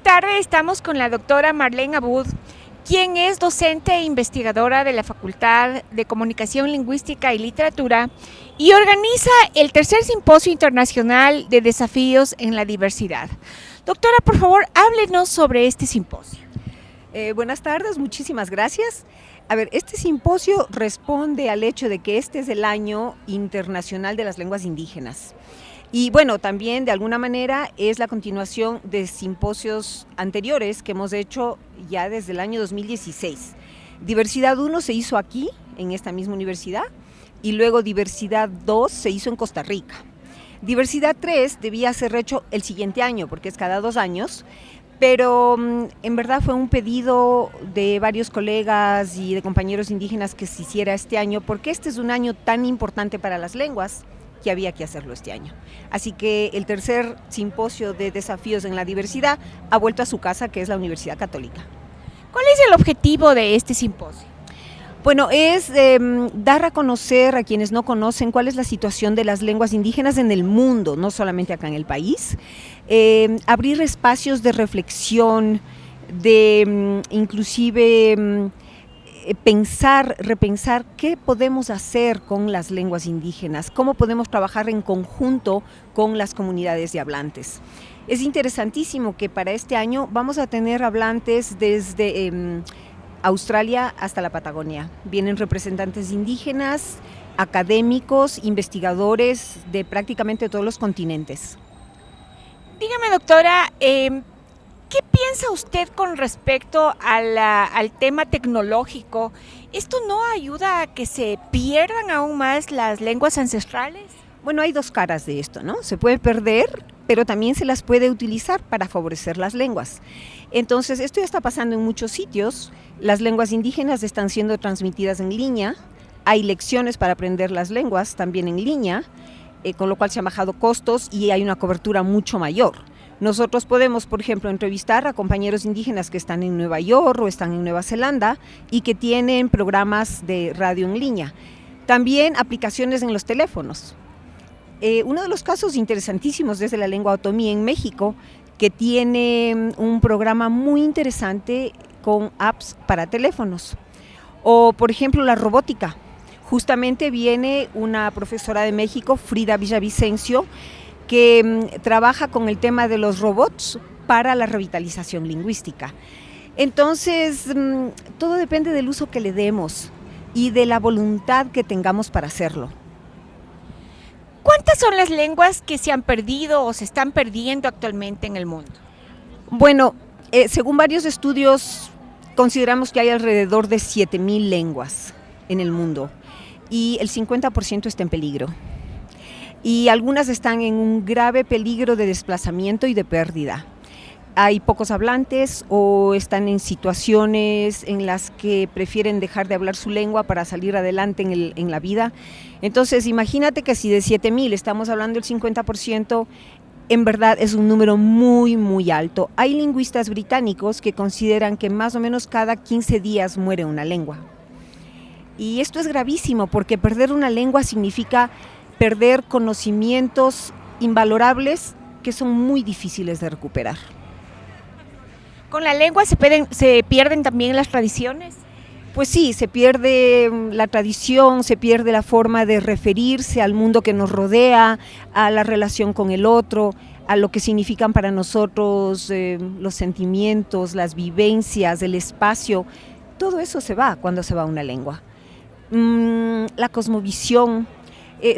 tarde estamos con la doctora Marlene Abud, quien es docente e investigadora de la Facultad de Comunicación Lingüística y Literatura y organiza el tercer Simposio Internacional de Desafíos en la Diversidad. Doctora, por favor, háblenos sobre este simposio. Buenas tardes, muchísimas gracias. A ver, este simposio responde al hecho de que este es el Año Internacional de las Lenguas Indígenas. Y bueno, también de alguna manera es la continuación de simposios anteriores que hemos hecho ya desde el año 2016. Diversidad 1 se hizo aquí, en esta misma universidad, y luego Diversidad 2 se hizo en Costa Rica. Diversidad 3 debía ser hecho el siguiente año, porque es cada 2 años, pero en verdad fue un pedido de varios colegas y de compañeros indígenas que se hiciera este año, porque este es un año tan importante para las lenguas que había que hacerlo este año. Así que el tercer simposio de desafíos en la diversidad ha vuelto a su casa, que es la Universidad Católica. ¿Cuál es el objetivo de este simposio? Bueno, es dar a conocer a quienes no conocen cuál es la situación de las lenguas indígenas en el mundo, no solamente acá en el país, abrir espacios de reflexión, de inclusive repensar qué podemos hacer con las lenguas indígenas, cómo podemos trabajar en conjunto con las comunidades de hablantes. Es interesantísimo que para este año vamos a tener hablantes desde Australia hasta la Patagonia. Vienen representantes indígenas, académicos, investigadores de prácticamente todos los continentes. Dígame, doctora, ¿qué piensa usted con respecto al tema tecnológico? ¿Esto no ayuda a que se pierdan aún más las lenguas ancestrales? Bueno, hay dos caras de esto, ¿no? Se puede perder, pero también se las puede utilizar para favorecer las lenguas. Entonces, esto ya está pasando en muchos sitios. Las lenguas indígenas están siendo transmitidas en línea. Hay lecciones para aprender las lenguas también en línea, con lo cual se han bajado costos y hay una cobertura mucho mayor. Nosotros podemos, por ejemplo, entrevistar a compañeros indígenas que están en Nueva York o están en Nueva Zelanda y que tienen programas de radio en línea. También aplicaciones en los teléfonos. Uno de los casos interesantísimos es de la lengua otomí en México, que tiene un programa muy interesante con apps para teléfonos. O, por ejemplo, la robótica. Justamente viene una profesora de México, Frida Villavicencio, que trabaja con el tema de los robots para la revitalización lingüística. Entonces, todo depende del uso que le demos y de la voluntad que tengamos para hacerlo. ¿Cuántas son las lenguas que se han perdido o se están perdiendo actualmente en el mundo? Bueno, según varios estudios, consideramos que hay alrededor de 7,000 lenguas en el mundo y el 50% está en peligro. Y algunas están en un grave peligro de desplazamiento y de pérdida. Hay pocos hablantes o están en situaciones en las que prefieren dejar de hablar su lengua para salir adelante en la vida. Entonces, imagínate que si de 7,000 estamos hablando del 50%, en verdad es un número muy, muy alto. Hay lingüistas británicos que consideran que más o menos cada 15 días muere una lengua. Y esto es gravísimo porque perder una lengua significa perder conocimientos invalorables que son muy difíciles de recuperar. ¿Con la lengua se pierden también las tradiciones? Pues sí, se pierde la tradición, se pierde la forma de referirse al mundo que nos rodea, a la relación con el otro, a lo que significan para nosotros los sentimientos, las vivencias, el espacio. Todo eso se va cuando se va una lengua. La cosmovisión.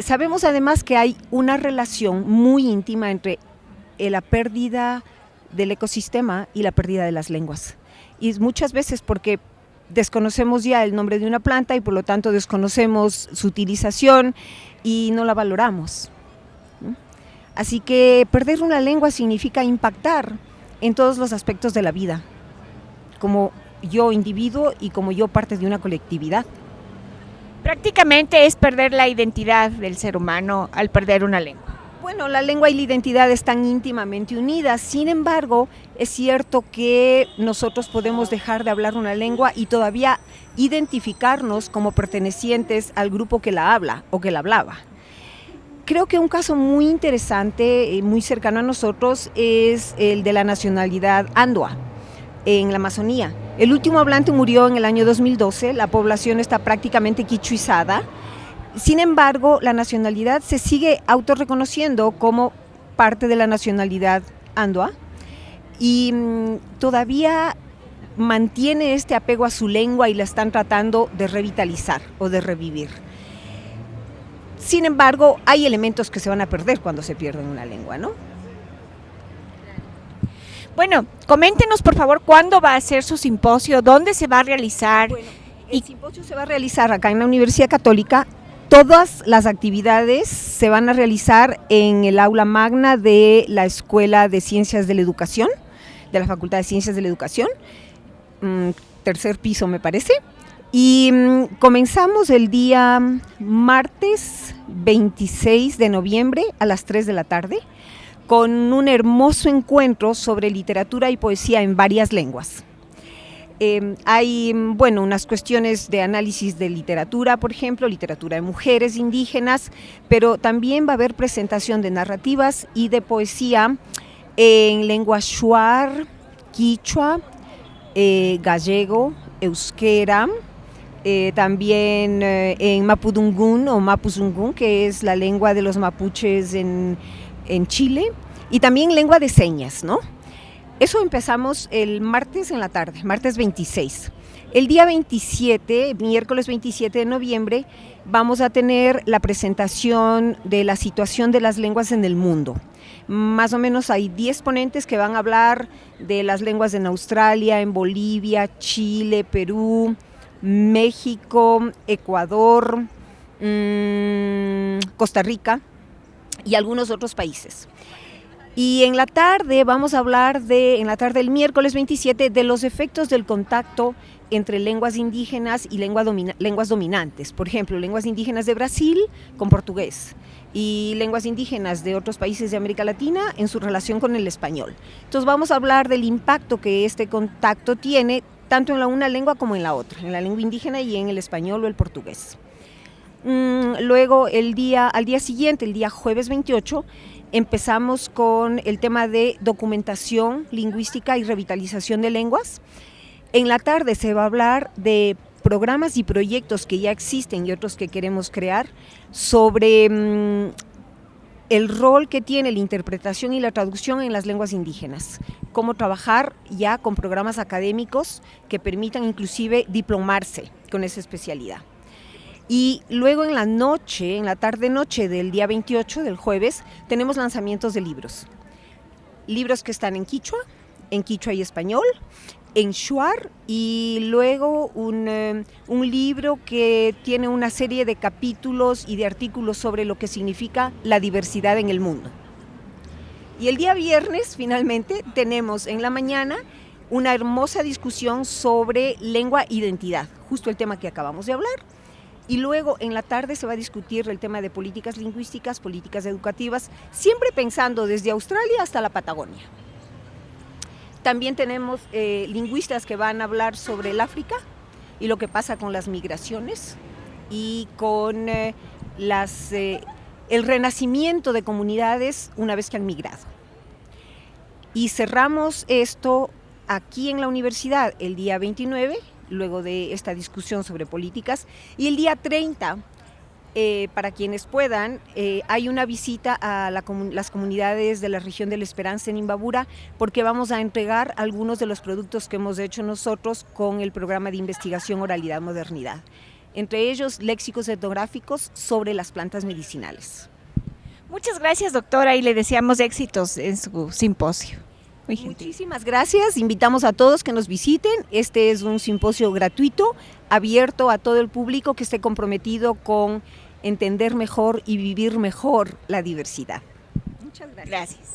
Sabemos además que hay una relación muy íntima entre la pérdida del ecosistema y la pérdida de las lenguas. Y muchas veces porque desconocemos ya el nombre de una planta y por lo tanto desconocemos su utilización y no la valoramos. Así que perder una lengua significa impactar en todos los aspectos de la vida, como yo individuo y como yo parte de una colectividad. Prácticamente es perder la identidad del ser humano al perder una lengua. Bueno, la lengua y la identidad están íntimamente unidas, sin embargo, es cierto que nosotros podemos dejar de hablar una lengua y todavía identificarnos como pertenecientes al grupo que la habla o que la hablaba. Creo que un caso muy interesante, muy cercano a nosotros, es el de la nacionalidad Andua, en la Amazonía. El último hablante murió en el año 2012, la población está prácticamente quichuizada. Sin embargo, la nacionalidad se sigue autorreconociendo como parte de la nacionalidad Andua y todavía mantiene este apego a su lengua y la están tratando de revitalizar o de revivir. Sin embargo, hay elementos que se van a perder cuando se pierde una lengua, ¿no? Bueno, coméntenos por favor cuándo va a ser su simposio, dónde se va a realizar. Bueno, el simposio se va a realizar acá en la Universidad Católica. Todas las actividades se van a realizar en el aula magna de la Escuela de Ciencias de la Educación, de la Facultad de Ciencias de la Educación, tercer piso me parece. Y comenzamos el día martes 26 de noviembre a las 3 de la tarde con un hermoso encuentro sobre literatura y poesía en varias lenguas. Hay, bueno, unas cuestiones de análisis de literatura, por ejemplo, literatura de mujeres indígenas, pero también va a haber presentación de narrativas y de poesía en lengua shuar, quichua, gallego, euskera, también en mapudungún o mapuzungún, que es la lengua de los mapuches en Chile, y también lengua de señas, ¿no? Eso empezamos el martes en la tarde, martes 26. El día 27, miércoles 27 de noviembre, vamos a tener la presentación de la situación de las lenguas en el mundo. Más o menos hay 10 ponentes que van a hablar de las lenguas en Australia, en Bolivia, Chile, Perú, México, Ecuador, Costa Rica y algunos otros países. Y en la tarde vamos a hablar en la tarde del miércoles 27 de los efectos del contacto entre lenguas indígenas y lenguas dominantes. Por ejemplo, lenguas indígenas de Brasil con portugués y lenguas indígenas de otros países de América Latina en su relación con el español. Entonces vamos a hablar del impacto que este contacto tiene tanto en la una lengua como en la otra, en la lengua indígena y en el español o el portugués. Luego al día siguiente, el día jueves 28, empezamos con el tema de documentación lingüística y revitalización de lenguas. En la tarde se va a hablar de programas y proyectos que ya existen y otros que queremos crear sobre el rol que tiene la interpretación y la traducción en las lenguas indígenas, cómo trabajar ya con programas académicos que permitan inclusive diplomarse con esa especialidad. Y luego en la noche, en la tarde-noche del día 28, del jueves, tenemos lanzamientos de libros. Libros que están en quichua y español, en shuar, y luego un libro que tiene una serie de capítulos y de artículos sobre lo que significa la diversidad en el mundo. Y el día viernes, finalmente, tenemos en la mañana una hermosa discusión sobre lengua e identidad, justo el tema que acabamos de hablar. Y luego en la tarde se va a discutir el tema de políticas lingüísticas, políticas educativas, siempre pensando desde Australia hasta la Patagonia. También tenemos lingüistas que van a hablar sobre el África y lo que pasa con las migraciones y con el renacimiento de comunidades una vez que han migrado. Y cerramos esto aquí en la universidad el día 29, luego de esta discusión sobre políticas, y el día 30, para quienes puedan, hay una visita a las comunidades de la región de La Esperanza en Imbabura, porque vamos a entregar algunos de los productos que hemos hecho nosotros con el programa de investigación Oralidad Modernidad, entre ellos léxicos etnográficos sobre las plantas medicinales. Muchas gracias, doctora, y le deseamos éxitos en su simposio. Muchísimas gracias, invitamos a todos que nos visiten. Este es un simposio gratuito, abierto a todo el público que esté comprometido con entender mejor y vivir mejor la diversidad. Muchas gracias. Gracias.